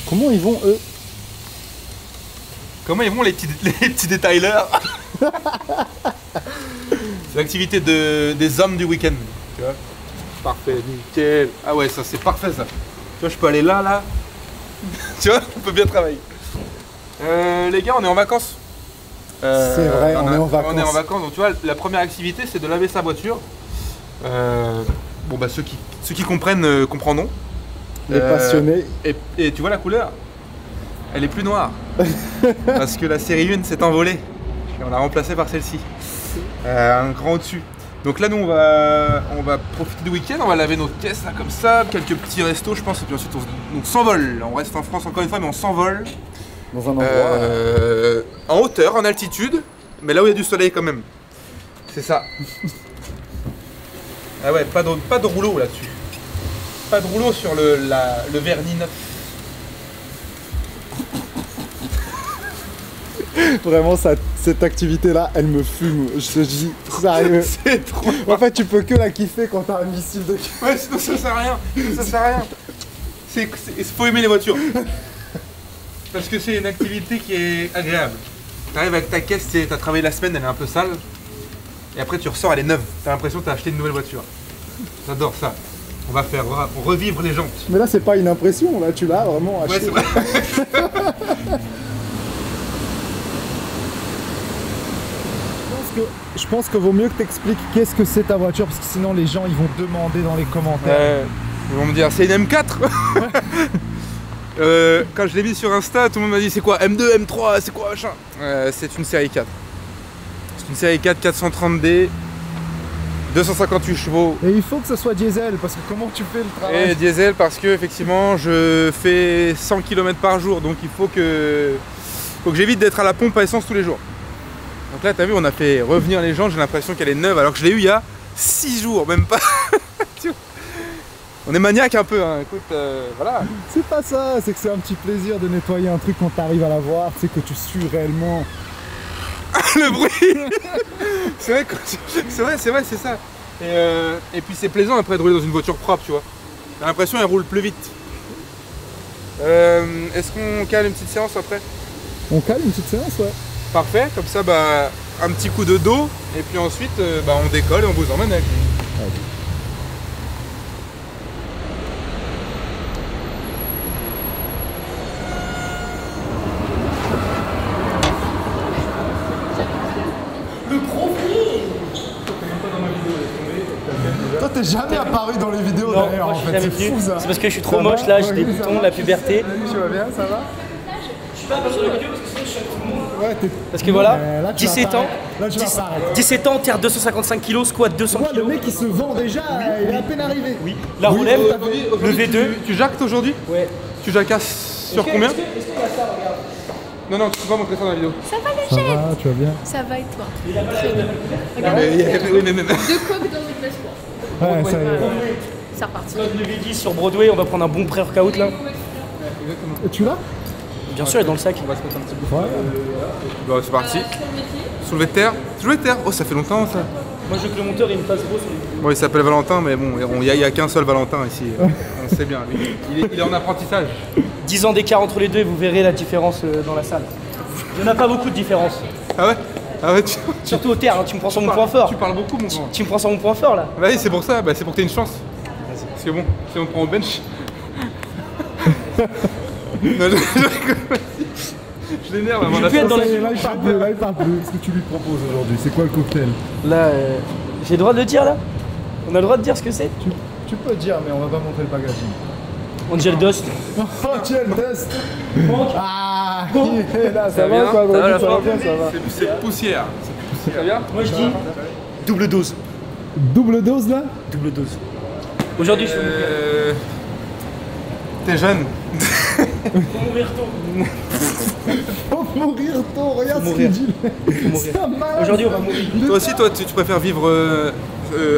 Comment ils vont, eux? Comment ils vont les petits détaillers? C'est l'activité des hommes du week-end. Tu vois? Parfait, nickel. Ah ouais, ça c'est parfait ça. Tu vois, je peux aller là. Tu vois, on peut bien travailler. Les gars, on est en vacances. C'est vrai, on est en vacances. On est en vacances, donc tu vois, la première activité c'est de laver sa voiture. Bon bah ceux qui comprennent comprendront. Les passionnés. Et tu vois la couleur? Elle est plus noire. Parce que la série 1 s'est envolée. Et on l'a remplacée par celle-ci. Un cran au-dessus. Donc là nous on va profiter du week-end, on va laver nos caisses là comme ça, quelques petits restos je pense, et puis ensuite on s'envole. On reste en France encore une fois mais on s'envole. Dans un endroit en hauteur, en altitude, mais là où il y a du soleil quand même. C'est ça. Ah ouais, pas de rouleau là-dessus. Pas de rouleau sur le vernis neuf. Vraiment, cette activité-là, elle me fume, je te dis, sérieux. C'est trop. En fait, tu peux que la kiffer quand t'as un missile de... Ouais, sinon ça sert à rien. Ça sert à rien. Faut aimer les voitures. Parce que c'est une activité qui est agréable. T'arrives avec ta caisse, t'as travaillé la semaine, elle est un peu sale. Et après tu ressors, elle est neuve. T'as l'impression que t'as acheté une nouvelle voiture. J'adore ça. On va faire revivre les jantes. Mais là, c'est pas une impression, là, tu l'as vraiment acheté. Ouais, c'est vrai. Je pense que vaut mieux que t'expliques qu'est-ce que c'est ta voiture, parce que sinon les gens ils vont demander dans les commentaires. Ils vont me dire c'est une M4. Quand je l'ai mis sur Insta, tout le monde m'a dit c'est quoi M2, M3, c'est quoi machin. C'est une série 4. C'est une série 4 430D, 258 chevaux. Et il faut que ce soit diesel, parce que comment tu fais le travail? Et diesel parce que effectivement je fais 100 km par jour, donc il faut que j'évite d'être à la pompe à essence tous les jours. Donc là, t'as vu, on a fait revenir les gens, j'ai l'impression qu'elle est neuve, alors que je l'ai eu il y a 6 jours, même pas. On est maniaque un peu, hein. Écoute, voilà. C'est pas ça, c'est que c'est un petit plaisir de nettoyer un truc quand t'arrives à la voir, c'est que tu sues réellement. Le bruit. C'est vrai, c'est ça. Et puis c'est plaisant après de rouler dans une voiture propre, tu vois. J'ai l'impression qu'elle roule plus vite. Est-ce qu'on cale une petite séance après? On cale une petite séance, ouais. Parfait, comme ça, bah, un petit coup de dos, et puis ensuite, bah, on décolle et on vous emmène avec lui. Ouais. Le profil. Toi, t'es jamais apparu dans les vidéos Non, d'ailleurs, moi, en je suis fait, jamais c'est venu. fou ça. C'est parce que je suis trop Ça moche va? là, j'ai des Oui, boutons, ça la va. puberté. Salut, tu vas bien, ça va? Je suis pas apparu sur la vidéo parce que sinon je suis avec tout le monde. Ouais, t'es... Parce que voilà, là, tu vas 17 ans, apparaître. Là, tu vas apparaître. 17 ans, terre 255 kg, squat 200 Ouais, le kg. mec il se vend déjà, il est à peine arrivé. Oui, la Oui, relève, aujourd'hui, le V2. Tu jactes aujourd'hui? Ouais. Tu jacasses sur combien? Est-ce qu'il y a ça, regarde? Non, tu peux pas montrer ça dans la vidéo. Ça va le Ça jet? va, tu vas bien? Ça va et toi? Mais... Deux coques dans une espoir. Ouais, ça y est. C'est reparti. Code le V10 sur Broadway, on va prendre un bon pré-workout là. Et tu l'as? Bien sûr, il est dans le sac. On va se mettre un petit peu. Ouais. Bon, c'est parti. Soulevé de terre. Soulevé de terre. Oh, ça fait longtemps ça. Moi je veux que le monteur il me fasse gros sur les... Bon, il s'appelle Valentin, mais bon, il y a qu'un seul Valentin ici. On sait bien. Lui. Il est en apprentissage. 10 ans d'écart entre les deux et vous verrez la différence dans la salle. Il n'y en a pas beaucoup de différence. Ah ouais? Ah ouais, Surtout au terre, hein, tu me prends sur mon point fort. Tu parles beaucoup, mon grand. Tu me prends sur mon point fort là. Vas-y, c'est pour ça, c'est pour que t'aies une chance. Parce que bon, si on te prend au bench. Non, je l'énerve avant la peux être dans Ça la- y est, là il parle plus, là il parle plus. Qu'est-ce que tu lui proposes aujourd'hui? C'est quoi le cocktail? Là, j'ai le droit de le dire là. On a le droit de dire ce que c'est. Tu peux dire, mais on va pas montrer le packaging. Angel Dust. Oh, Angel Dust. Ah, il est là, ça va bien quoi, Ça va, la ça va forme bien, ça va. C'est poussière. Ça va bien? Moi je dis double dose. Double dose là? Double dose. Aujourd'hui je fais T'es jeune. Faut mourir tôt. Faut mourir tôt, regarde Faut ce qu'il mourir. dit. Faut mourir. C'est un malade. Aujourd'hui on va mourir. Toi aussi, tu préfères vivre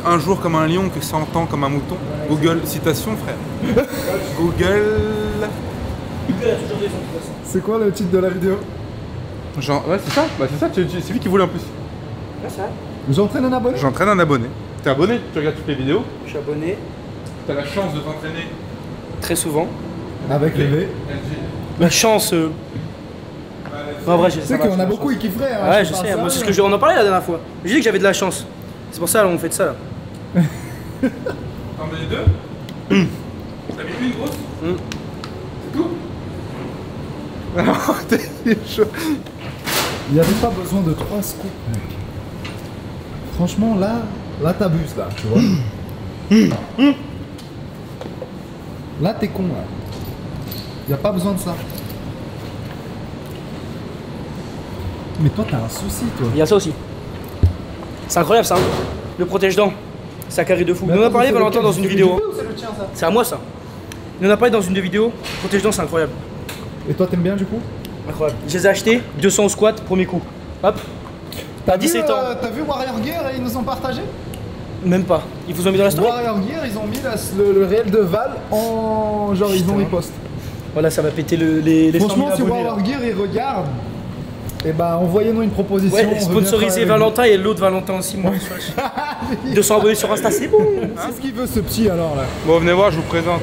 un jour comme un lion que 100 ans comme un mouton? Google, citation frère. Google... Google a toujours raison de toute façon. C'est quoi le titre de la vidéo? Genre, ouais, c'est ça, c'est lui qui voulait en plus. Ouais, c'est vrai. J'entraîne un abonné? J'entraîne un abonné. T'es abonné, tu regardes toutes les vidéos, Je suis abonné t'as la chance de t'entraîner. très souvent. Avec les V. La chance. Non, en vrai, Tu sais qu'on a beaucoup, ils kifferaient. Hein, ouais, je sais. Moi, c'est ce que on en parlait la dernière fois. J'ai dit que j'avais de la chance. C'est pour ça, là, on fait de ça, là. T'en veux les deux? T'as mis une grosse? C'est tout? Alors, t'es chaud. Il n'y avait pas besoin de 3 scoops, mec. Franchement, là t'abuses, là, tu vois. Là, t'es con, là. Il n'y a pas besoin de ça. Mais toi, t'as un souci, toi. Il y a ça aussi. C'est incroyable, ça. Hein. Le protège-dents. Ça carré de fou. Mais On en a attends, parlé, c'est Valentin, lequel? dans une C'est vidéo. du bleu ou c'est le tien, ça? C'est à moi, ça. On en a parlé dans une des vidéos. Protège-dents, c'est incroyable. Et toi, t'aimes bien, du coup? Incroyable. Je les ai achetés, 200 au squat, premier coup. Hop. T'as 17 ans. T'as vu Warrior Gear, ils nous ont partagé? Même pas. Ils vous ont mis dans la story. Warrior Gear, ils ont mis le réel de Val en. Genre, ils ont repost. Voilà, ça va péter les 100 000 Franchement, si abonnés, là. Warrior Gear, ils regardent, et bah, envoyez-nous une proposition. Ouais, on veut bien sponsoriser travailler Valentin et l'autre Valentin aussi, moi. 200 abonnés sur Insta, c'est bon. avec lui. C'est ce qu'il veut, ce petit, alors, là. Bon, venez voir, je vous présente.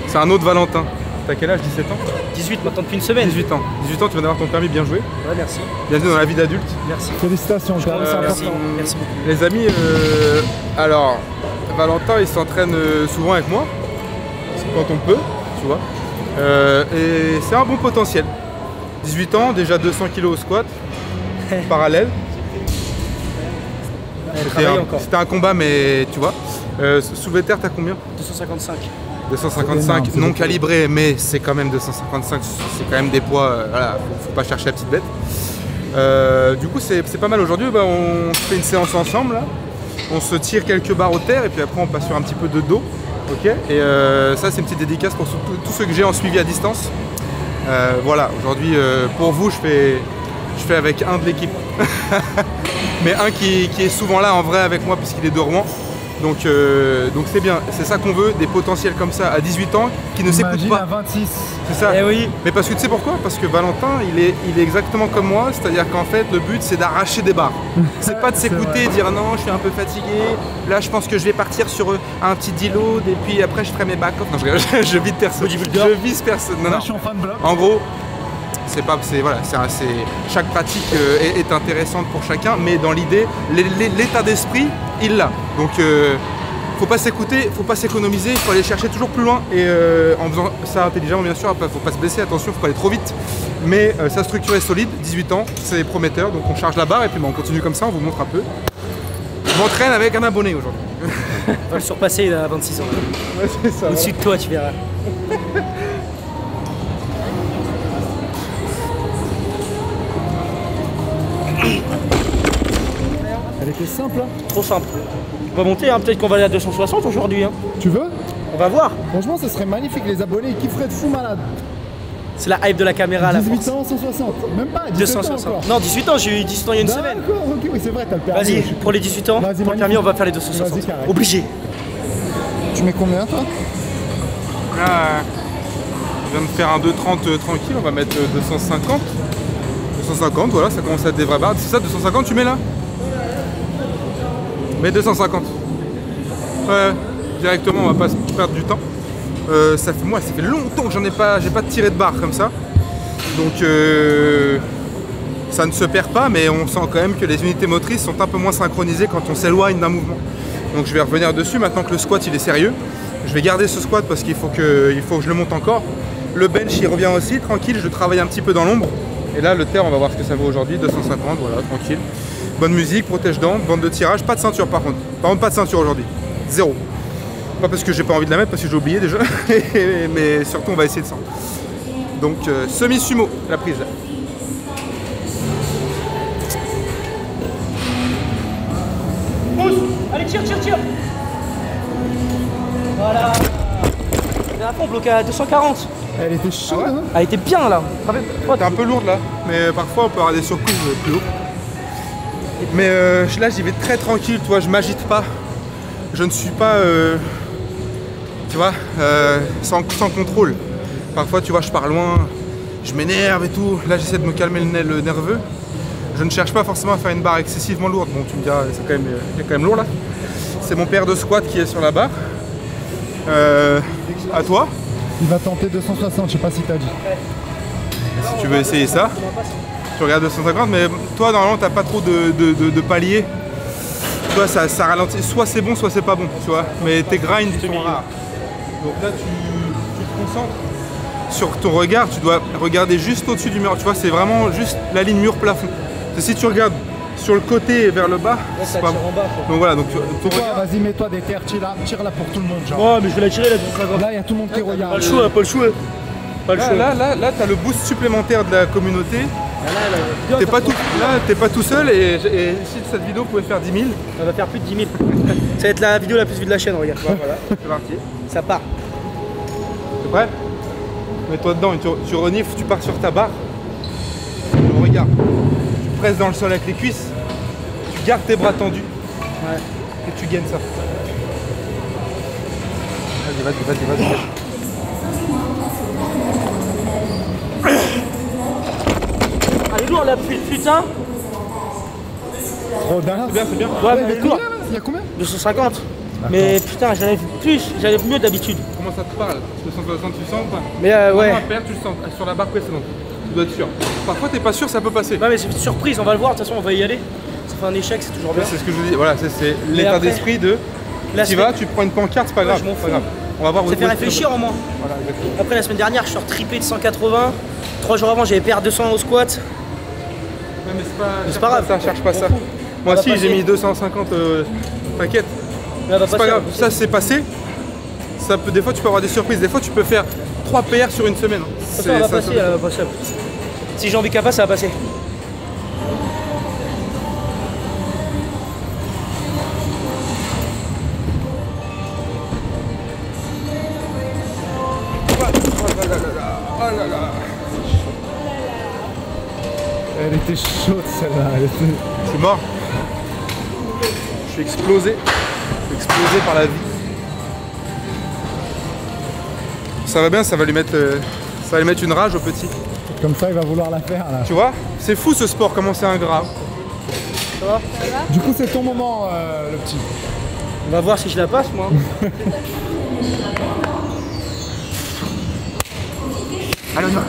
C'est un autre Valentin. T'as quel âge? 17 ans? 18 maintenant depuis une semaine. 18 ans. 18 ans, tu viens d'avoir ton permis, bien joué. Ouais, merci. Bienvenue dans la vie d'adulte. Merci. Félicitations, c'est Merci. important. Merci beaucoup. Les amis, alors, Valentin, il s'entraîne souvent avec moi, quand on peut, tu vois. Et c'est un bon potentiel. 18 ans, déjà 200 kg au squat, parallèle. C'était un combat, mais tu vois. Soulevé de terre, t'as combien? 255. 255, C'est non beaucoup. calibré, mais c'est quand même 255, c'est quand même des poids, voilà, faut pas chercher la petite bête. Du coup, c'est pas mal. Aujourd'hui, bah, on fait une séance ensemble, là. On se tire quelques barres au terre, et puis après, on passe sur un petit peu de dos. Ok. Et ça, c'est une petite dédicace pour tous ceux que j'ai en suivi à distance. Voilà, aujourd'hui, pour vous, je fais avec un de l'équipe. Mais un qui est souvent là en vrai avec moi, puisqu'il est de Rouen. Donc c'est bien, c'est ça qu'on veut, des potentiels comme ça à 18 ans qui ne s'écoutent Imagine pas. à 26. C'est ça. Eh oui. Mais parce que tu sais pourquoi? Parce que Valentin, il est exactement comme moi, c'est-à-dire qu'en fait, le but c'est d'arracher des barres. C'est pas de s'écouter et dire non, je suis un peu fatigué, là je pense que je vais partir sur un petit deload et puis après je ferai mes back-off. Non, je vise personne. Bodybuilder. Je vise personne. Non, Moi, non. je suis en fan bloc. En gros, chaque pratique est intéressante pour chacun, mais dans l'idée, l'état d'esprit, il l'a. Donc, faut pas s'écouter, faut pas s'économiser, il faut aller chercher toujours plus loin. Et en faisant ça intelligemment, bien sûr, après, faut pas se blesser, attention, faut pas aller trop vite. Mais sa structure est solide, 18 ans, c'est prometteur, donc on charge la barre et puis on continue comme ça, on vous montre un peu. Je m'entraîne avec un abonné aujourd'hui. On va le surpasser à 26 ans. Ouais, c'est ça. Au-dessus de toi, tu verras. Elle était simple, hein. Trop simple. On va monter, hein. Peut-être qu'on va aller à 260 aujourd'hui. Hein. Tu veux? On va voir. Franchement, ce serait magnifique, les abonnés, ils kifferaient de fou malade. C'est la hype de la caméra à la 18 France. ans, 160. Même pas, 17 ans 260. encore. Non, 18 ans, j'ai eu 18 ans il y a une semaine. D'accord, ok, oui, c'est vrai, t'as le permis. Vas-y, je suis- pour les 18 ans, Vas-y, pour le permis, magnifique. on va faire les 260. Vas-y, carré. Obligé. Tu mets combien, toi? Là, je viens de faire un 230 tranquille, on va mettre 250. 250, voilà, ça commence à être des vraies barres. C'est ça, 250 tu mets là? Mets 250. Ouais, directement, on va pas se perdre du temps. Ça fait longtemps que j'ai pas tiré de barre comme ça. Donc ça ne se perd pas, mais on sent quand même que les unités motrices sont un peu moins synchronisées quand on s'éloigne d'un mouvement. Donc je vais revenir dessus maintenant que le squat il est sérieux. Je vais garder ce squat parce qu'il faut que je le monte encore. Le bench il revient aussi, tranquille, je le travaille un petit peu dans l'ombre. Et là le terre on va voir ce que ça vaut aujourd'hui, 250, voilà, tranquille. Bonne musique, protège-dents, bande de tirage, pas de ceinture par contre. Par contre pas de ceinture aujourd'hui, zéro. Pas parce que j'ai pas envie de la mettre, parce que j'ai oublié déjà, mais surtout on va essayer de ça. Donc semi-sumo, la prise là. Pousse. Allez, tire. Voilà. Et à fond, bloqué à 240. Elle était chaude, Ah ouais hein. Elle était bien là. T'es un peu lourde là, mais parfois on peut avoir des surprises plus haut. Mais là j'y vais très tranquille, tu vois, je m'agite pas. Je ne suis pas, tu vois, sans contrôle. Parfois tu vois, je pars loin, je m'énerve et tout. Là j'essaie de me calmer le nerveux. Je ne cherche pas forcément à faire une barre excessivement lourde. Bon, tu me diras, c'est quand même lourd là. C'est mon père de squat qui est sur la barre. À toi. Il va tenter 260, je sais pas si t'as dit. Si tu veux essayer ça, tu regardes 250, mais toi normalement t'as pas trop de paliers. Toi ça ralentit, soit c'est bon, soit c'est pas bon, tu vois. Mais tes grinds sont rares. Donc là tu te concentres sur ton regard, tu dois regarder juste au-dessus du mur. Tu vois, c'est vraiment juste la ligne mur-plafond. Si tu regardes sur le côté et vers le bas, c'est pas bon. Donc voilà, donc vas-y, mets-toi des terres, tire là pour tout le monde. Genre. Ouais, mais je vais la tirer là, 250. Là, il y a tout le monde qui regarde. Pas le choix, pas le choix. Pas le choix. Là, t'as le boost supplémentaire de la communauté. T'es pas tout seul et si cette vidéo pouvait faire 10 000. Ça va faire plus de 10 000. Ça va être la vidéo la plus vue de la chaîne, regarde. Ouais, voilà, c'est parti. Ça part. T'es prêt? Mets-toi dedans et tu renifles, tu pars sur ta barre. Regarde, tu presses dans le sol avec les cuisses, tu gardes tes bras tendus et tu gagnes ça. Vas-y. Allez, lourd la putain. Trop dingue. C'est bien. Ouais, mais lourd. Il y a combien? 250. Mais putain, j'en avais plus, j'avais mieux d'habitude. Comment ça te parle? 260, tu sens ou pas? Mais ouais. À perdre, tu le sens sur la barre précédente. Tu dois être sûr. Parfois t'es pas sûr, ça peut passer. Ouais, mais c'est une surprise, on va le voir, de toute façon on va y aller. Ça fait un échec, c'est toujours bien. C'est ce que je vous dis, voilà, c'est l'état d'esprit de. Tu vas, tu prends une pancarte, c'est pas grave. Je m'en fous. On va voir. Ça fait réfléchir au moins. Voilà, exactement. Après la semaine dernière, je suis retripé de 180. 3 jours avant, j'avais perdu 200 au squat. Ouais, mais c'est pas grave, ça, cherche pas ça. Moi aussi, j'ai mis 250, t'inquiète. C'est pas grave, ça c'est passé. Ça peut, des fois, tu peux avoir des surprises. Des fois, tu peux faire 3 PR sur une semaine. Ça va passer, elle va passer. Si j'ai envie qu'elle passe, ça va passer. Elle était chaude celle-là. Je suis mort. Je suis explosé. Je suis explosé par la vie. Ça va bien, ça va lui mettre une rage au petit. Comme ça, il va vouloir la faire là. Tu vois, c'est fou ce sport, comment c'est ingrat. Ça va? Du coup, c'est ton moment, le petit. On va voir si je la passe, moi. Allez, on y va.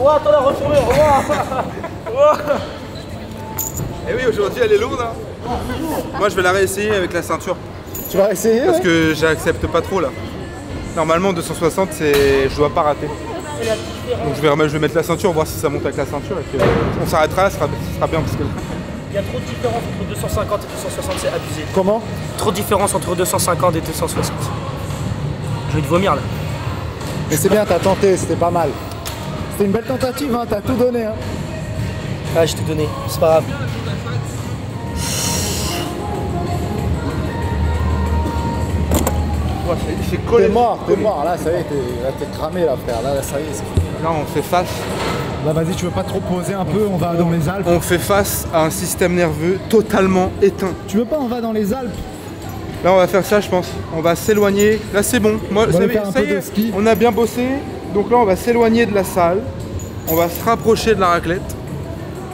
Oh, attends, la retourner, Eh oui, aujourd'hui elle est lourde. Hein. Moi je vais la réessayer avec la ceinture. Tu vas essayer? Parce que j'accepte pas trop là. Normalement 260 je dois pas rater. Donc je vais mettre la ceinture, voir si ça monte avec la ceinture. Et puis, on s'arrêtera, ce sera bien parce que. Il y a trop de différence entre 250 et 260, c'est abusé. Comment? Trop de différence entre 250 et 260. Je vais te vomir là. Mais c'est bien, t'as tenté, c'était pas mal. C'était une belle tentative, hein, t'as tout donné. Hein. Ah, je t'ai donné, c'est pas grave. Ouais, c'est collé. T'es mort, là, ça y est, t'es cramé là, frère. Là, ça y est, c'est fini. Là, on fait face. Là, vas-y, tu veux pas trop poser un peu, on va dans les Alpes. On fait face à un système nerveux totalement éteint. Tu veux pas, on va dans les Alpes? Là, on va faire ça, je pense. On va s'éloigner. Là, c'est bon. Moi, On va faire un peu de ski. On a bien bossé. Donc là, on va s'éloigner de la salle. On va se rapprocher de la raclette.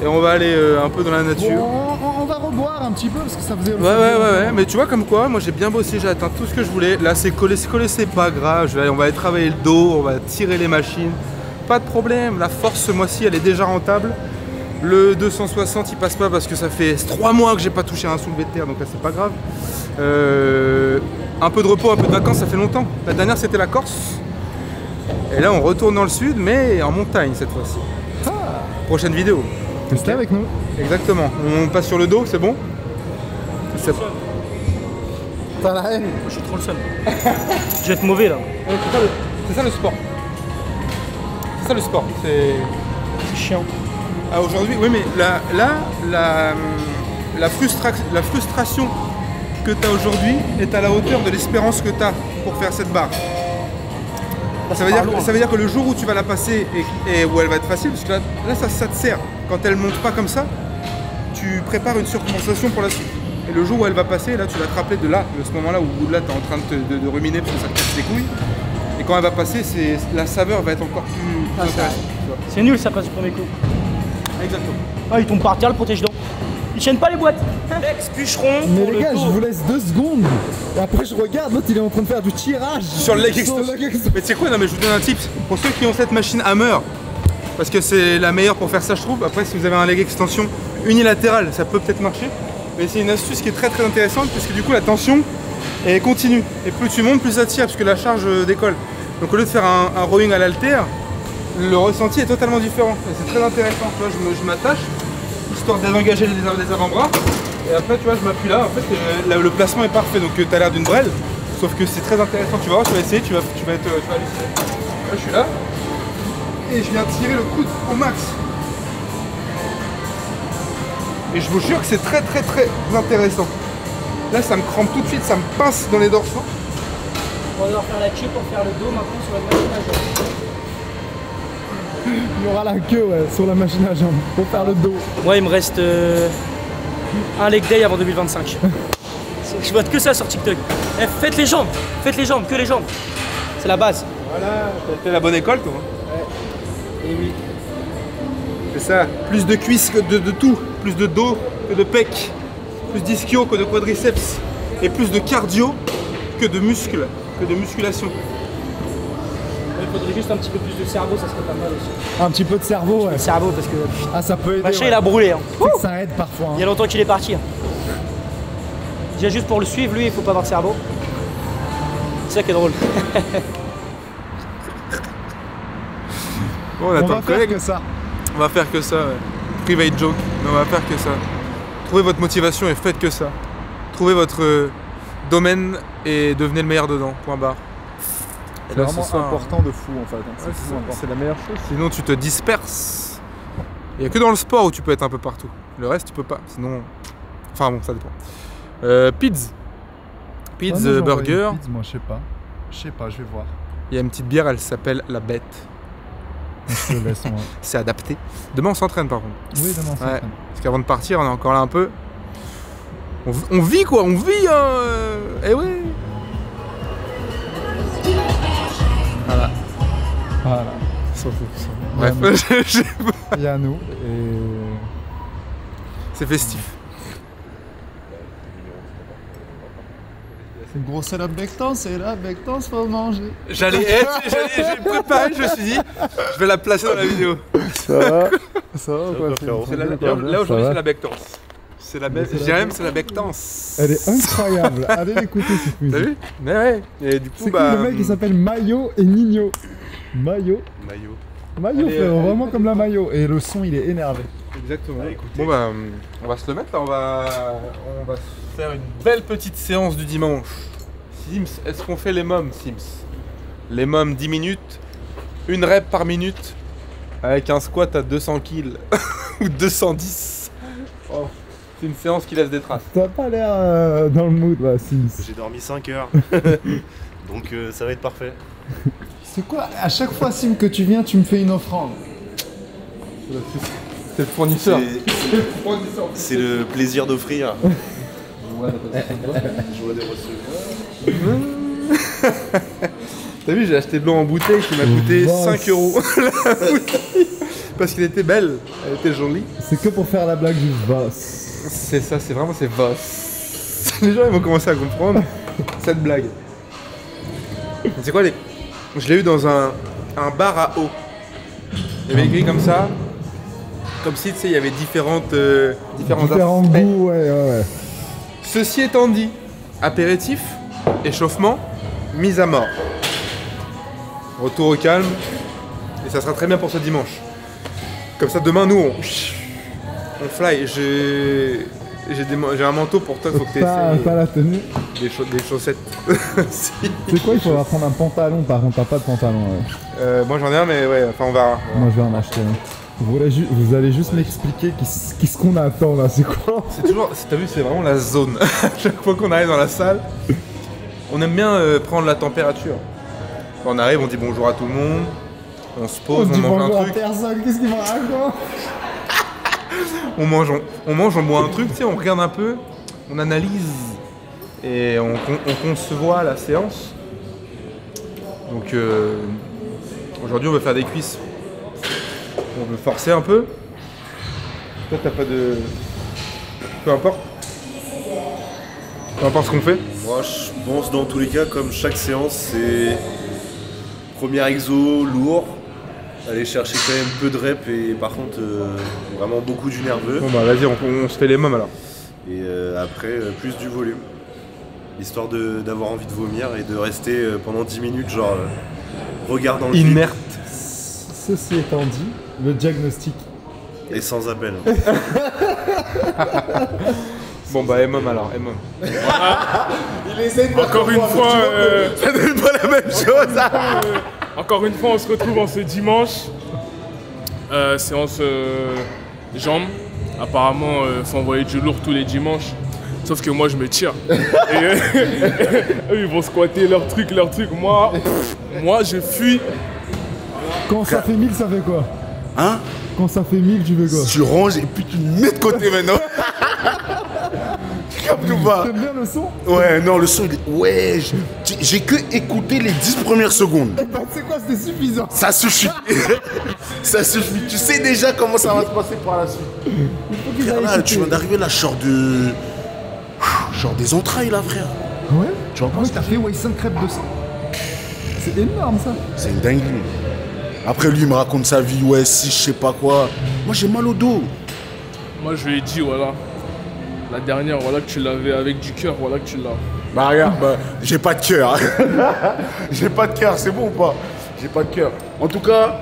Et on va aller un peu dans la nature. Bon, on va reboire un petit peu parce que ça faisait... Ouais. Mais tu vois comme quoi, moi j'ai bien bossé, j'ai atteint tout ce que je voulais. Là, c'est collé, c'est pas grave. On va aller travailler le dos, on va tirer les machines. Pas de problème. La force, ce mois-ci, elle est déjà rentable. Le 260, il passe pas parce que ça fait 3 mois que j'ai pas touché un soulevé de terre, donc là, c'est pas grave. Un peu de repos, un peu de vacances, ça fait longtemps. La dernière, c'était la Corse. Et là, on retourne dans le sud, mais en montagne cette fois-ci. Prochaine vidéo. Restez avec nous. Exactement. On passe sur le dos, c'est bon? T'as la haine? Je suis trop le seul. Je vais être mauvais là. C'est ça le sport. C'est ça le sport. C'est chiant. Ah, aujourd'hui, oui, mais la frustration que tu as aujourd'hui est à la hauteur de l'espérance que tu as pour faire cette barre. Ça veut dire que le jour où tu vas la passer et où elle va être facile, parce que là ça te sert. Quand elle monte pas comme ça, tu prépares une surcompensation pour la suite. Et le jour où elle va passer, là tu vas te rappeler de ce moment-là où là tu es en train de ruminer parce que ça te casse les couilles. Et quand elle va passer, la saveur va être encore plus intéressante. C'est nul ça passe du premier coup. Exactement. Ah, il tombe par terre le protège-dents. Ils tiennent pas les boîtes. Lex bûcheron. Mais pour les le gars, dos. je vous laisse 2 secondes. Et après, je regarde, l'autre il est en train de faire du tirage. Sur le leg extension. Mais tu sais quoi, non mais je vous donne un tip. Pour ceux qui ont cette machine Hammer, parce que c'est la meilleure pour faire ça je trouve. Après si vous avez un leg extension unilatéral, ça peut peut-être marcher. Mais c'est une astuce qui est très intéressante puisque du coup la tension est continue. Et plus tu montes, plus ça tire parce que la charge décolle. Donc au lieu de faire un rowing à l'haltère, le ressenti est totalement différent. Et c'est très intéressant. Tu vois, je m'attache, histoire de désengager les avant-bras. Et après tu vois, je m'appuie là. En fait le placement est parfait. Donc tu as l'air d'une brelle. Sauf que c'est très intéressant. Tu vas voir, tu vas essayer, tu vas halluciner. Là je suis là. Et je viens tirer le coude au max. Et je vous jure que c'est très intéressant. Là ça me crampe tout de suite, ça me pince dans les dorsaux. On va devoir faire la queue pour faire le dos maintenant sur la machine à jambe. Il y aura la queue ouais, sur la machine à jambes pour faire le dos. Moi il me reste un leg day avant 2025. Je vois que ça sur TikTok. Eh, faites les jambes, que les jambes. C'est la base. Voilà, t'as fait la bonne école toi. Et oui. C'est ça, plus de cuisses que de tout, plus de dos que de pecs, plus d'ischio que de quadriceps, et plus de cardio que de muscles, que de musculation. Il faudrait juste un petit peu plus de cerveau, ça serait pas mal aussi. Un petit peu de cerveau, ouais. Le cerveau parce que Ah, ça peut aider. machin ouais. il a brûlé. Hein. C'est que ça aide parfois. Il y a longtemps qu'il est parti. Hein. Déjà juste pour le suivre, lui il faut pas avoir de cerveau. C'est ça qui est drôle. Bon, on On attend va le faire collègue. que ça. On va faire que ça, ouais. Private joke, mais on va faire que ça. Trouvez votre motivation et faites que ça. Trouvez votre domaine et devenez le meilleur dedans, point barre. C'est Là, vraiment ce soir, important de fou en fait. hein. ouais, C'est important. c'est la meilleure chose. Sinon tu te disperses. Il n'y a que dans le sport où tu peux être un peu partout. Le reste tu peux pas. Sinon. Enfin bon, ça dépend. Pizza. Pizza, Ah non, j'ai envoyé burger. une pizza, moi je sais pas. Je sais pas, je vais voir. Il y a une petite bière, elle s'appelle la bête. Je te laisse moi. C'est adapté. Demain on s'entraîne par contre. Oui, demain on Ouais. s'entraîne. Parce qu'avant de partir, on est encore là un peu. On vit quoi, on vit hein. Eh ouais. Voilà. Voilà. S'en fout. Bref, Il y a nous et. c'est festif. C'est une grosse salade bectance et là, bectance faut manger. J'ai préparé, je me suis dit, je vais la placer dans la vidéo. Ça va quoi, frérot. Là aujourd'hui va. c'est la bectance. C'est la je dirais même c'est la bectance. Elle est incroyable. Allez l'écouter cette musique. T'as vu? Mais ouais. Et du coup C'est cool, le mec il s'appelle Mayo et Nino. Mayo. Mayo Allez, frérot, allez. vraiment comme la Mayo. Et le son il est énervé. Exactement. Bon bah on va se le mettre là, on va se faire une belle petite séance du dimanche. Sims, est-ce qu'on fait les mômes Sims? Les mômes 10 minutes, une rep par minute, avec un squat à 200 kills ou 210. Oh, c'est une séance qui laisse des traces. T'as pas l'air dans le mood là, Sims. J'ai dormi 5 heures, donc ça va être parfait. C'est quoi? À chaque fois Sim que tu viens, tu me fais une offrande. C'est le fournisseur. C'est le plaisir d'offrir. Je vois des reçus. T'as vu, j'ai acheté de l'eau en bouteille qui m'a coûté Boss. 5 € la bouteille. Parce qu'elle était belle, elle était jolie. C'est que pour faire la blague du boss. C'est ça, c'est vraiment c'est boss. Les gens ils vont commencer à comprendre cette blague. C'est quoi les. Je l'ai eu dans un bar à eau. Il y avait écrit comme ça. Comme si tu sais il y avait différents Différents aspects. goûts, ouais. Ceci étant dit, apéritif, échauffement, mise à mort. Retour au calme, et ça sera très bien pour ce dimanche. Comme ça, demain, nous, on fly. J'ai un manteau pour toi, faut que tu Pas essayes la tenue. des chaussettes. Si. C'est quoi, il faudra prendre un pantalon, par contre, t'as pas de pantalon. Ouais. Moi, j'en ai un, mais ouais, enfin, on verra. Moi je vais en acheter un. Vous allez juste m'expliquer qu'est-ce qu'on attend là, c'est quoi? C'est toujours, t'as vu, c'est vraiment la zone. Chaque fois qu'on arrive dans la salle, on aime bien prendre la température. Quand on arrive, on dit bonjour à tout le monde, on se pose, on dit mange bonjour un à truc, personne, qu'est-ce qu'il me raconte? on mange, on boit un truc, tu sais, on regarde un peu, on analyse et on concevoit la séance. Donc aujourd'hui, on va faire des cuisses. On veut forcer un peu. Toi, t'as pas de Peu importe. Peu importe ce qu'on fait. Moi, je pense dans tous les cas, comme chaque séance, c'est premier exo lourd, aller chercher quand même peu de reps et par contre vraiment beaucoup du nerveux. Bon bah vas-y, on se fait les mômes alors. Et après, plus du volume. Histoire d'avoir envie de vomir et de rester pendant 10 minutes, genre regard dans le vide. Inerte. Ceci étant dit, le diagnostic. Et sans appel. Bon bah et mômes alors, et mômes. Encore une fois, Ça donne pas la même chose. encore une fois, on se retrouve en ce dimanche. Séance jambes. Apparemment, faut envoyer du lourd tous les dimanches. Sauf que moi, je me tire. Et eux, ils vont squatter leur truc. Moi, je fuis. Quand ça fait 1000, ça fait quoi? Hein? Quand ça fait 1000, tu veux quoi? Tu ranges et puis tu me mets de côté maintenant. Tu captes ou pas? T'aimes bien le son? Ouais, non, le son, il est... Ouais, j'ai que écouté les 10 premières secondes. Bah, tu sais quoi, c'était suffisant. Ça suffit. Ça suffit. Tu sais déjà comment ça va se passer par la suite. Frère, là, tu viens d'arriver là, genre de... Genre des entrailles là, frère. Ouais? Tu vois pas Ouais, t'as fait 5 crêpes de sang. C'est énorme ça. C'est une dinguerie. Après, lui, il me raconte sa vie, ouais, si, je sais pas quoi. Moi, j'ai mal au dos. Moi, je lui ai dit, voilà. La dernière, voilà que tu l'avais avec du cœur, voilà que tu l'as. Bah, regarde, bah, j'ai pas de cœur. J'ai pas de cœur, c'est bon ou pas? J'ai pas de cœur. En tout cas,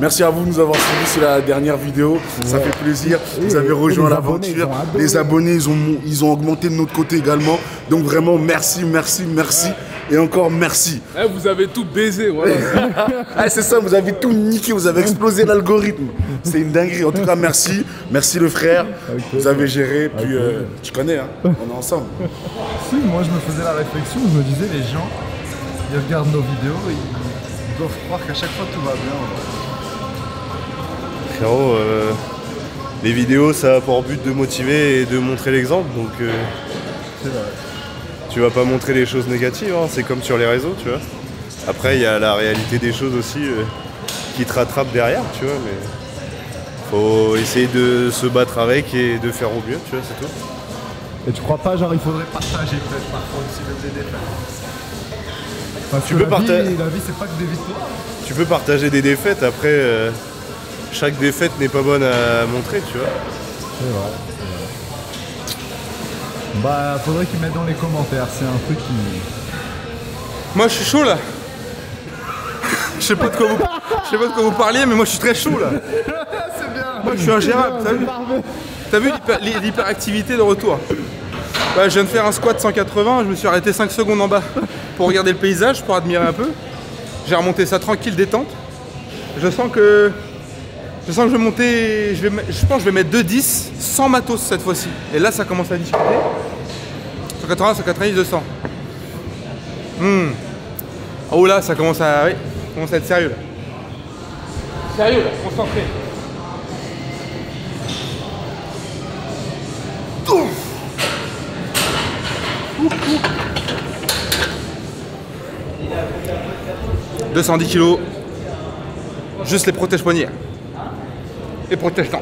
merci à vous de nous avoir suivis sur la dernière vidéo. Ça fait plaisir. Vous avez rejoint l'aventure. Les abonnés, ils ont augmenté de notre côté également. Donc, vraiment, merci, merci, merci. Et encore merci. Eh, vous avez tout baisé, voilà. Ah, c'est ça, vous avez tout niqué, vous avez explosé l'algorithme. C'est une dinguerie. En tout cas, merci. Merci le frère. Vous avez géré. Puis, tu connais, hein. On est ensemble. Si, moi je me faisais la réflexion, je me disais, les gens, ils regardent nos vidéos, ils doivent croire qu'à chaque fois tout va bien. Frérot, les vidéos, ça a pour but de motiver et de montrer l'exemple. Donc, C'est vrai. tu vas pas montrer les choses négatives. Hein. C'est comme sur les réseaux, tu vois. Après, il y a la réalité des choses aussi qui te rattrape derrière, tu vois. Mais faut essayer de se battre avec et de faire au mieux, tu vois, c'est tout. Et tu crois pas, genre, il faudrait partager peut-être parfois aussi les défaites? Parce Tu que peux la partager- vie, c'est pas que des victoires. Tu peux partager des défaites, après, chaque défaite n'est pas bonne à montrer, tu vois. C'est vrai. Bah, faudrait qu'ils mettent dans les commentaires, c'est un truc qui... Moi je suis chaud là. Je sais pas de quoi vous parliez, mais moi je suis très chaud là. C'est bien. Moi je suis ingérable, t'as vu? T'as vu l'hyperactivité de retour? Bah, je viens de faire un squat 180, je me suis arrêté 5 secondes en bas pour regarder le paysage, pour admirer un peu. J'ai remonté ça tranquille, détente. Je sens que je vais monter, je pense que je vais mettre 2,10 sans matos cette fois-ci. Et là ça commence à discuter. 180, 190, 200. Oh là, ça commence à être sérieux là. Sérieux là, concentré. Ouf. 210 kilos, juste les protèges poignets et protèges temps.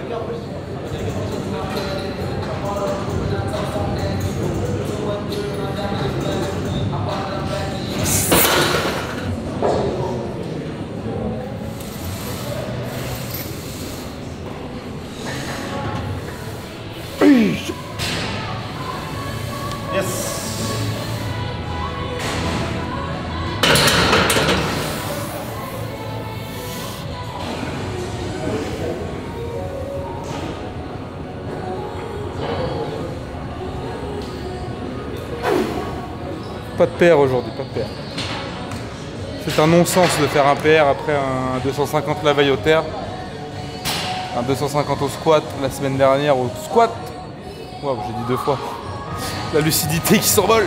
Pas de PR aujourd'hui, pas de PR. C'est un non-sens de faire un PR après un 250 la veille au terre. Un 250 au squat la semaine dernière au squat. Waouh, j'ai dit 2 fois. La lucidité qui s'envole.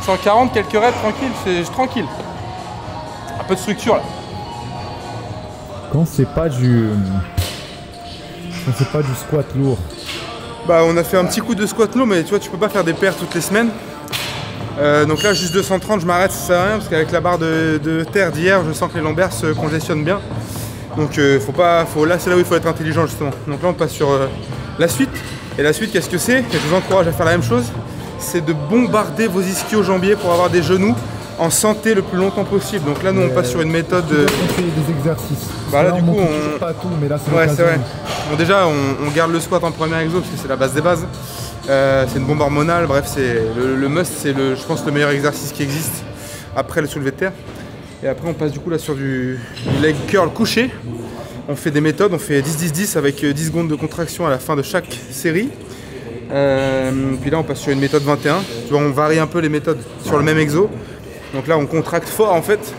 140, quelques reps, tranquille, c'est tranquille. Un peu de structure là. Quand c'est pas du squat lourd. Bah on a fait un petit coup de squat lourd, mais tu vois tu peux pas faire des pairs toutes les semaines. Donc là juste 230 je m'arrête, ça sert à rien parce qu'avec la barre de terre d'hier je sens que les lombaires se congestionnent bien. Donc là c'est là où il faut être intelligent justement. Donc là on passe sur La suite, qu'est-ce que c'est? Et je vous encourage à faire la même chose, c'est de bombarder vos ischio-jambiers pour avoir des genoux en santé le plus longtemps possible. Donc là, nous, on passe sur une méthode... On fait des exercices. Bah là, du coup, on... pas tout, mais là, c'est ouais, c'est l'occasion. vrai. Bon, déjà, on garde le squat en premier exo, parce que c'est la base des bases. C'est une bombe hormonale, bref, c'est le must, c'est je pense le meilleur exercice qui existe après le soulevé de terre. Et après, on passe du coup là sur du leg curl couché. On fait des méthodes, on fait 10-10-10 avec 10 secondes de contraction à la fin de chaque série. Puis là, on passe sur une méthode 21. Tu vois, on varie un peu les méthodes sur le même exo. Donc là, on contracte fort en fait.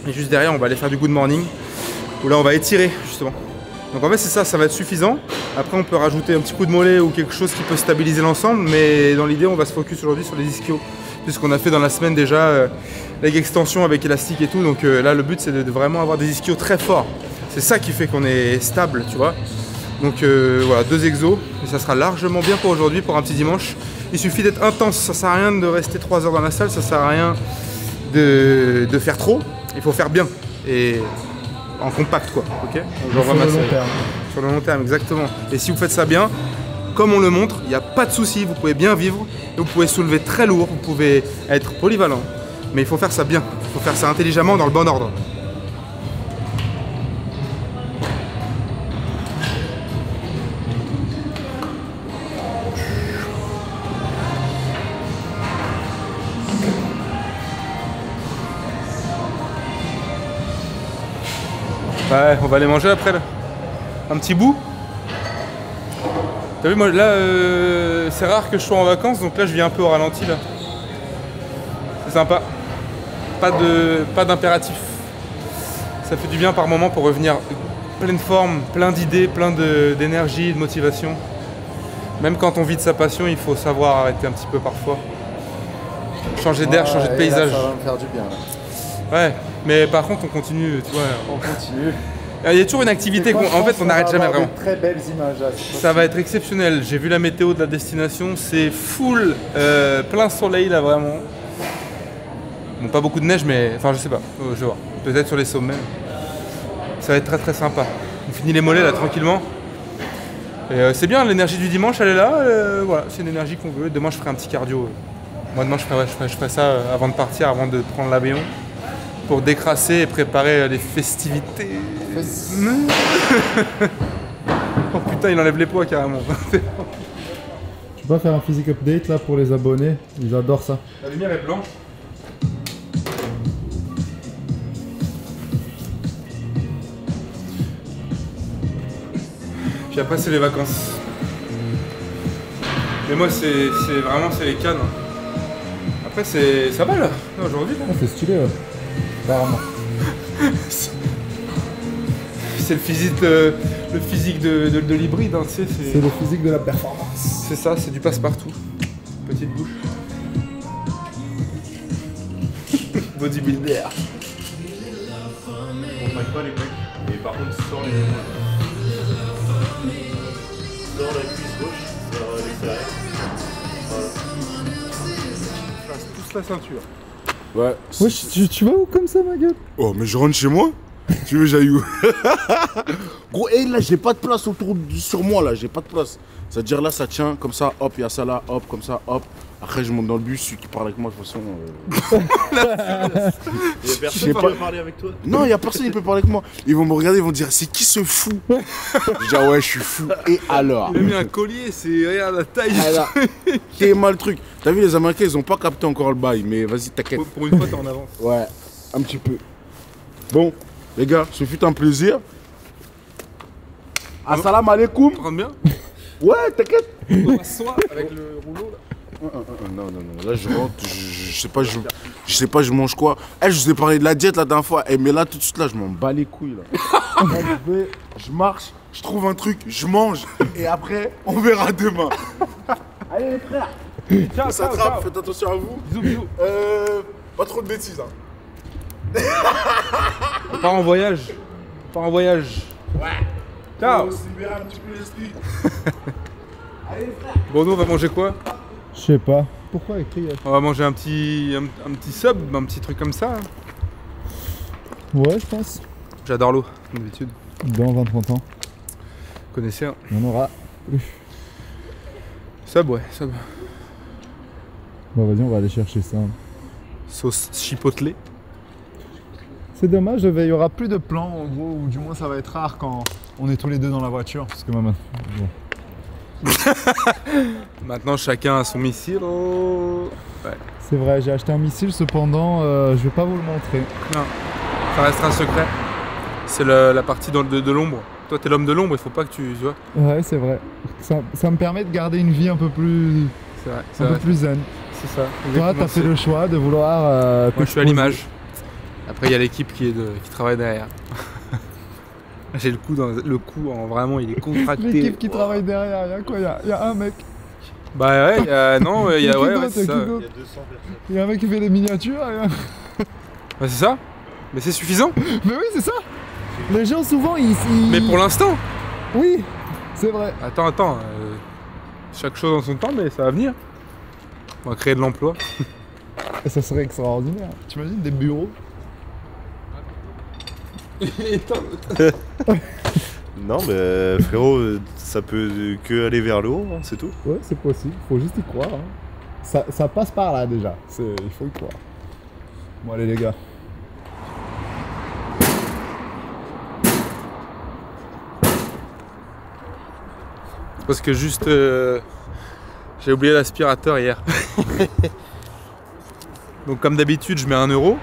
Et juste derrière, on va aller faire du good morning. Où là, on va étirer justement. Donc en fait, c'est ça, ça va être suffisant. Après, on peut rajouter un petit coup de mollet ou quelque chose qui peut stabiliser l'ensemble. Mais dans l'idée, on va se focus aujourd'hui sur les ischios. Puisqu'on a fait dans la semaine déjà leg extension avec élastique et tout. Donc là, le but, c'est de vraiment avoir des ischios très forts. C'est ça qui fait qu'on est stable, tu vois. Donc voilà, 2 exos. Et ça sera largement bien pour aujourd'hui, pour un petit dimanche. Il suffit d'être intense. Ça sert à rien de rester 3 heures dans la salle. Ça sert à rien de faire trop. Il faut faire bien. Et en compact, quoi. Ok. Sur le long terme. Sur le long terme, exactement. Et si vous faites ça bien, comme on le montre, il n'y a pas de souci. Vous pouvez bien vivre. Et vous pouvez soulever très lourd. Vous pouvez être polyvalent. Mais il faut faire ça bien. Il faut faire ça intelligemment, dans le bon ordre. Ouais, on va aller manger après là. Un petit bout. T'as vu, moi là, c'est rare que je sois en vacances, donc là je viens un peu au ralenti là. C'est sympa. Pas d'impératif. Ça fait du bien par moment pour revenir pleine forme, plein d'idées, plein d'énergie, de motivation. Même quand on vit de sa passion, il faut savoir arrêter un petit peu parfois. Changer d'air, changer de paysage. Là, ça va me faire du bien. Là. Ouais, mais par contre on continue, tu vois. On continue. Il y a toujours une activité qu'en fait on n'arrête jamais vraiment. Très belles images là. Ça va être exceptionnel. J'ai vu la météo de la destination, c'est full, plein soleil là vraiment. Bon, pas beaucoup de neige, mais enfin je sais pas, je vais voir. Peut-être sur les sommets. Ça va être très très sympa. On finit les mollets là tranquillement. Et c'est bien, l'énergie du dimanche elle est là. Voilà, c'est une énergie qu'on veut. Demain je ferai un petit cardio. Moi demain je ferai ça avant de partir, avant de prendre l'avion. Pour décrasser et préparer les festivités. Oh putain, il enlève les poids carrément. Tu peux faire un physique update là pour les abonnés, ils adorent ça. La lumière est blanche. Puis après c'est les vacances. Mais moi c'est vraiment les cannes. Après ça va là, aujourd'hui. Ah, c'est stylé ouais. Carrément. C'est le physique de l'hybride, hein, tu sais. C'est le physique de la performance. C'est ça, c'est du passe-partout. Petite bouche. Bodybuilder. On traque pas les mecs. Et par contre, sors les sors la cuisse gauche vers l'extérieur. Voilà. Pousse la ceinture. Ouais. Ouais, tu vas où comme ça ma gueule? Oh, mais je rentre chez moi. Tu veux j'aille où? Gros, et là, j'ai pas de place sur moi, là, j'ai pas de place. C'est-à-dire là, ça tient, comme ça, hop, il y a ça là, hop, comme ça, hop. Après, je monte dans le bus, celui qui parle avec moi, de toute façon. Il y a personne qui peut parler avec toi. Non, il y a personne qui peut parler avec moi. Ils vont me regarder, ils vont dire, c'est qui ce fou? Je dis, ah ouais, je suis fou. Et alors? Il a mis un collier, c'est regarde la taille. Alors, t'es mal le truc. T'as vu, les Américains, ils ont pas capté encore le bail, mais vas-y, t'inquiète. Pour une fois, t'es en avance. Ouais, un petit peu. Bon, les gars, ce fut un plaisir. Assalamu alaikum. Tu rentres bien? Ouais, t'inquiète. On va s'asseoir avec le rouleau là. Non, là je rentre, je sais pas, je mange quoi. Je vous ai parlé de la diète la dernière fois, mais là tout de suite là, je m'en bats les couilles là. Je marche, je trouve un truc, je mange, et après, on verra demain. Allez les frères, Ciao, ça attrape, faites attention à vous. Bisous, bisous. Pas trop de bêtises hein. On part en voyage. Ouais. Ciao. On se libère un petit peu l'esprit. Allez les frères. Bon, nous on va manger quoi? Je sais pas. Pourquoi avec criage? On va manger un petit sub, un petit truc comme ça. Ouais, je pense. J'adore l'eau, comme d'habitude. Dans 20-30 ans, Vous connaissez, hein. on aura plus. Sub, ouais, sub. Bon, vas-y, on va aller chercher ça. Sauce chipotle. C'est dommage, il y aura plus de plans en gros, ou du moins ça va être rare quand on est tous les deux dans la voiture. Parce que maman. Bon. Maintenant, chacun a son missile. Oh. Ouais. C'est vrai, j'ai acheté un missile, cependant, je vais pas vous le montrer. Non, ça restera un secret. C'est la partie de l'ombre. Toi, t'es l'homme de l'ombre, il faut pas que tu vois. Ouais, c'est vrai. Ça me permet de garder une vie un peu plus, C'est vrai, un peu plus zen. c'est ça. Toi, t'as fait le choix de vouloir. Moi, je suis à l'image. Après, il y a l'équipe qui travaille derrière. J'ai le coup en vraiment, il est contracté. L'équipe qui travaille derrière, il y a quoi? Il y a un mec. Bah ouais, il y a ouais, c'est ça. Il y a un mec qui fait des miniatures. Bah, c'est ça. Mais c'est suffisant. Mais oui, c'est ça. Les gens souvent ils... Mais pour l'instant. Oui, c'est vrai. Attends. Chaque chose en son temps, mais ça va venir. On va créer de l'emploi. Et ça serait extraordinaire. Tu imagines des bureaux? Non, mais frérot, ça peut que aller vers le haut, hein, c'est tout. Ouais, c'est possible. Faut juste y croire. Hein. Ça passe par là déjà. Il faut y croire. Bon, allez les gars. Parce que juste j'ai oublié l'aspirateur hier. Donc comme d'habitude je mets 1 €.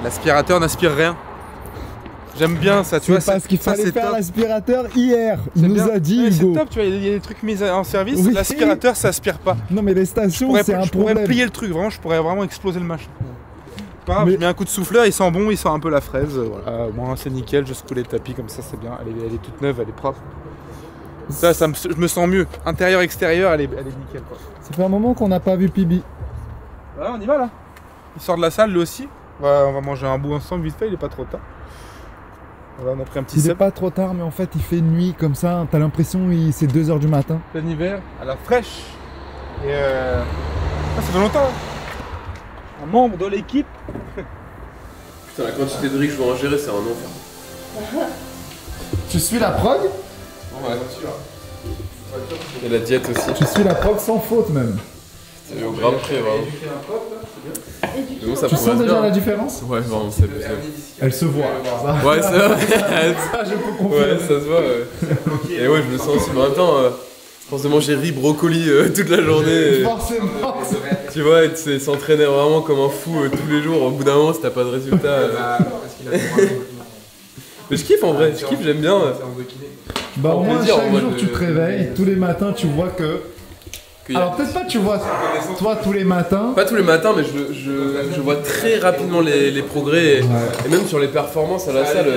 L'aspirateur n'aspire rien. J'aime bien ça, tu vois. C'est parce qu'il fallait faire top. l'aspirateur hier. Il C'est nous bien. a dit, Ouais, Hugo. c'est top, tu vois, il y a des trucs mis en service, Oui. l'aspirateur ça aspire pas. Non mais les stations, c'est un Je pourrais problème. plier le truc, vraiment, je pourrais vraiment exploser le machin. Pas grave, Mais- je mets un coup de souffleur, il sent bon, il sent un peu la fraise. Voilà, moi c'est nickel, je secoue les tapis comme ça, c'est bien. Elle est toute neuve, elle est propre. Ça je me sens mieux. Intérieur, extérieur, elle est nickel. Quoi. Ça fait un moment qu'on n'a pas vu Pibi. Voilà, on y va là. Il sort de la salle lui aussi. On va manger un bout ensemble vite fait, il est pas trop tard. Voilà, on a pris un petit Il est sep. pas trop tard, mais en fait, il fait nuit comme ça. T'as l'impression c'est 2 h du matin. Plein hiver, à la fraîche. Et ça fait longtemps. Hein. Un membre de l'équipe. Putain, la quantité de riz que je dois en gérer, c'est un enfer. Tu suis la prog? Ouais. Et la diète aussi. Tu suis la prog sans faute même. C'est au gramme près, vraiment. Mais bon, ça Tu sens progresse déjà bien. la différence? Ouais, vraiment, c'est Elle se voit. Ouais, c'est vrai. Ça, je peux confirmer. Ouais, ça se voit. Ouais. Et ouais, je me sens aussi. Mais en même temps, à force de manger riz, brocoli toute la journée. Forcément. Tu vois, et tu s'entraîner vraiment comme un fou tous les jours. Au bout d'un moment, si t'as pas de résultat. Mais je kiffe en vrai, je kiffe, j'aime bien. Bah, au moins, plaisir, en chaque mode jour, tu te réveilles. Tous les matins, tu vois que. Alors, peut-être pas, tu vois, toi, tous les matins. Pas tous les matins, mais je vois très rapidement les progrès. Et même sur les performances à la salle,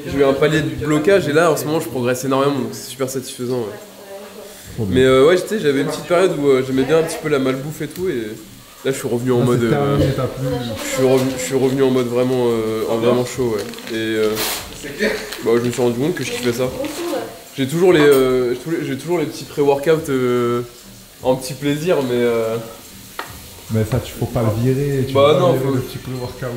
j'ai eu un palier de blocage et là en ce moment je progresse énormément, donc c'est super satisfaisant. Ouais. Mais ouais, tu sais, j'avais une petite période où j'aimais bien un petit peu la malbouffe et tout, et là je suis revenu en mode. Je suis revenu en mode vraiment, chaud, ouais. Et bah, je me suis rendu compte que je kiffais ça. J'ai toujours les petits pré-workouts en petit plaisir, Mais ça, tu faut pas le virer. Tu Bah peux non, pas virer faut- le petit peu workout.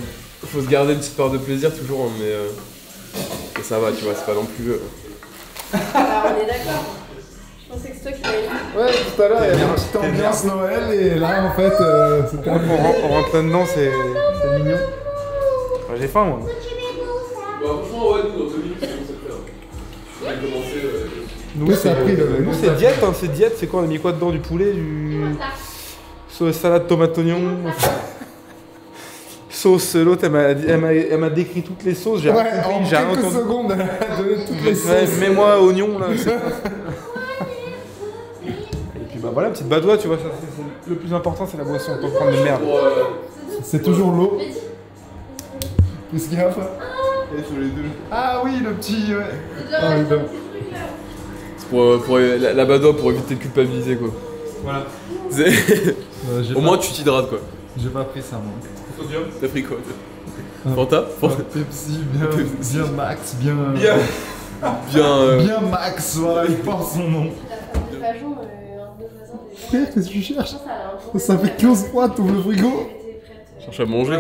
faut se garder une petite part de plaisir toujours, hein, mais ça va, tu vois, c'est pas non plus. Alors on est d'accord. Je pensais que c'est toi qui l'avais dit. Ouais, tout à l'heure, il y avait une petite ambiance Noël, et là, en fait, c'était un peu. On rentre dedans, c'est mignon. Ouais, j'ai faim moi. Bah, franchement, ouais, nous, dans 2 minutes, c'est bon, c'est fait. On va commencer. Nous ça a pris le- nous, c'est diète, hein, c'est diète, c'est quoi? On a mis quoi dedans? Du poulet, du sauce salade tomate oignon. Sauce, l'autre elle m'a décrit toutes les sauces, j'ai Ouais, rien compris, en j'ai rien quelques entendu. secondes, elle a donné toutes les Ouais, sauces. mets-moi oignon là. Et puis bah voilà, petite badoie, tu vois, le plus important c'est la boisson, on peut prendre de merde. C'est toujours l'eau. Qu'est-ce qu'il y a, ça? Ah oui, le petit. Ouais. Ah, oui, ben. C'est pour la badoie pour éviter de culpabiliser, quoi. Voilà. Au moins, tu t'hydrates, quoi. J'ai pas pris ça, moi. T'as pris quoi? Fanta? Pepsi, bien max, bien. Bien max, voilà, il porte son nom. Frère, qu'est-ce que tu cherches? Ça fait 15 fois, t'ouvres le frigo. Cherche à manger.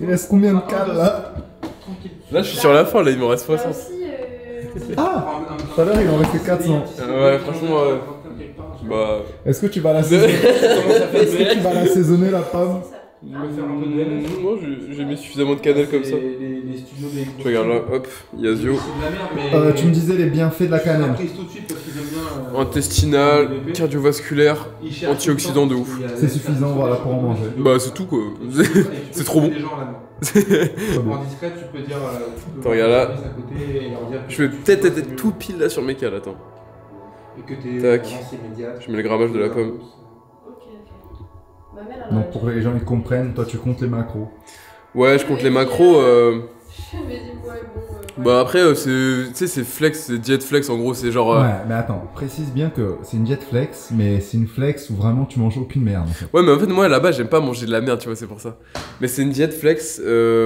Il reste combien de cales là? Là, je suis sur la fin, là, il me reste 60. Ah, tout à l'heure, il en restait 400. Ouais, franchement, bah. Est-ce que tu vas l'assaisonner? Est-ce que tu vas l'assaisonner, la pomme? Moi, j'ai mis suffisamment de cannelle comme ça. Tu regardes là, hop, Yazio. Tu me disais les bienfaits de la cannelle. Intestinal, cardiovasculaire, antioxydant de ouf. C'est suffisant, voilà, pour en manger. Bah, c'est tout quoi. C'est trop bon. Attends, regarde là. Je vais peut-être être tout pile là sur mes cales, attends. Tac. Je mets le grammage de la pomme. Donc pour que les gens ils comprennent, toi tu comptes les macros. Ouais, je compte les macros. Bah après, tu sais, c'est flex, c'est diète flex en gros, c'est genre. Ouais, mais attends, précise bien que c'est une diète flex, mais c'est une flex où vraiment tu manges aucune merde. En fait. Ouais, mais en fait, moi là-bas, j'aime pas manger de la merde, tu vois, c'est pour ça. Mais c'est une diète flex,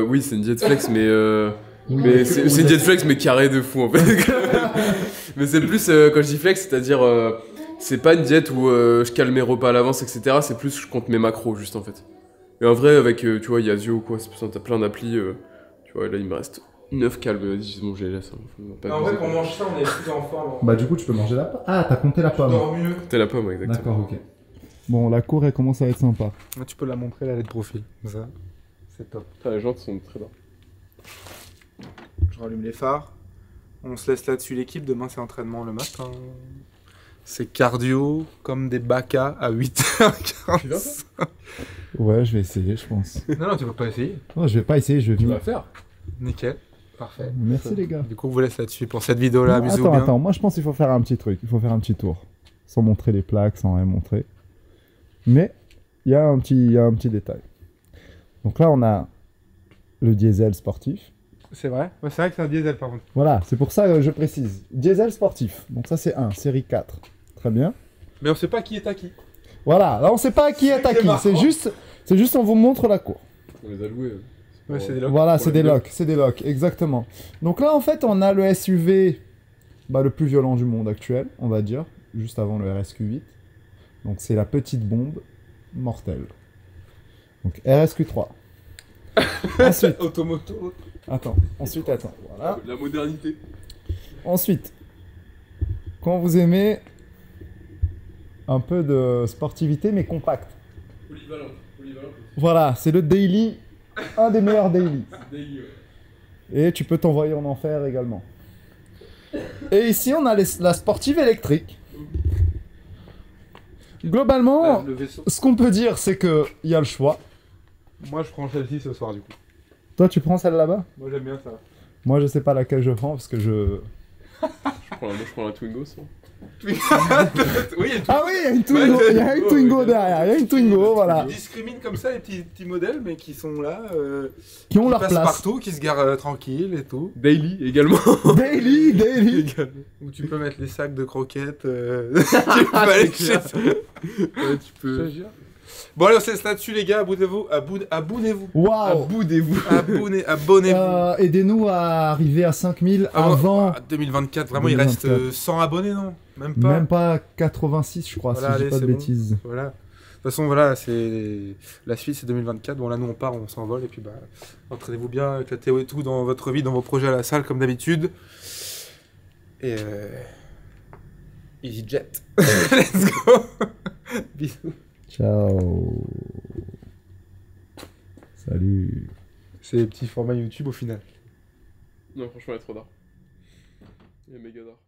oui, c'est une diète flex, mais. Mais c'est une diète flex, mais carré de fou en fait. Mais c'est plus, quand je dis flex, c'est-à-dire. C'est pas une diète où je cale mes repas à l'avance, etc. C'est plus je compte mes macros, juste en fait. Et en vrai, avec, tu vois, Yazio ou quoi, c'est t'as plein d'applis. Tu vois, là, il me reste 9 cales, mais vas-y, bon, je les laisse. Hein. En vrai, quand on mange ça, on est plutôt en forme. Bah, du coup, tu peux manger la pomme. Ah, t'as compté la pomme. Compter la pomme, exactement. D'accord, ok. Bon, la cour, elle commence à être sympa. Tu peux la montrer, là, elle est de profil. Ça, c'est top. Les jantes sont très bas. Je rallume les phares. On se laisse là-dessus l'équipe. Demain, c'est entraînement le matin. C'est cardio comme des bacas à 8h45. Ouais, je vais essayer, je pense. Non, tu vas pas essayer. Non, je vais pas essayer, je vais venir. faire. Nickel. Parfait. Merci les gars. Du coup, on vous laisse là-dessus pour cette vidéo-là. Amusez-vous bien. Attends, moi je pense qu'il faut faire un petit truc. Il faut faire un petit tour. Sans montrer les plaques, sans rien montrer. Mais, il y a un petit détail. Donc là, on a le diesel sportif. C'est vrai. Ouais, c'est vrai que c'est un diesel par contre. Voilà, c'est pour ça que je précise. Diesel sportif. Donc ça c'est 1, série 4. Très bien. Mais on sait pas qui est à qui. Voilà, là on sait pas qui est à qui. C'est juste on vous montre la cour. On les a loués. Ouais, c'est des locks. Voilà, c'est des locks, exactement. Donc là en fait on a le SUV le plus violent du monde actuel, on va dire, juste avant le RSQ8. Donc c'est la petite bombe mortelle. Donc RSQ3. Ensuite. Automoto. Attends. Voilà. La modernité. Ensuite, quand vous aimez un peu de sportivité mais compact. Polyvalent. Voilà, c'est le daily, un des meilleurs daily. Daily, ouais. Et tu peux t'envoyer en enfer également. Et ici, on a la sportive électrique. Globalement, ce qu'on peut dire, c'est qu'il y a le choix. Moi, je prends celle-ci ce soir du coup. Toi, tu prends celle là-bas? Moi, j'aime bien ça. Moi, je sais pas laquelle je prends parce que je... Je prends la Twingo, ça. Oui, Ah oui, il y a une Twingo, il y a une Twingo derrière, il y a une Twingo, voilà. Ils discriminent comme ça les petits modèles, mais qui sont là, Qui ont leur passent place. partout, qui se garent tranquilles et tout. Daily également. Daily. Où tu peux mettre les sacs de croquettes. Tu peux aller chez ça. Ouais, tu peux. Bon, allez, on se laisse là-dessus, les gars. Abonnez-vous. Abonnez-vous. Waouh. Abonnez-vous. Aidez-nous à arriver à 5000 avant 2024. Vraiment, 2024. il reste 100 abonnés, non? Même pas. 86, je crois, Voilà, si je dis pas de bon. bêtises. Voilà. De toute façon, voilà, c'est la suite, c'est 2024. Bon, là, nous, on part, on s'envole. Et puis, entraînez-vous bien, éclatez et tout dans votre vie, dans vos projets à la salle, comme d'habitude. Et EasyJet. Let's go. Bisous. Ciao. Salut. C'est les petits formats YouTube au final. Non, franchement, il est trop d'art. Il est méga d'art.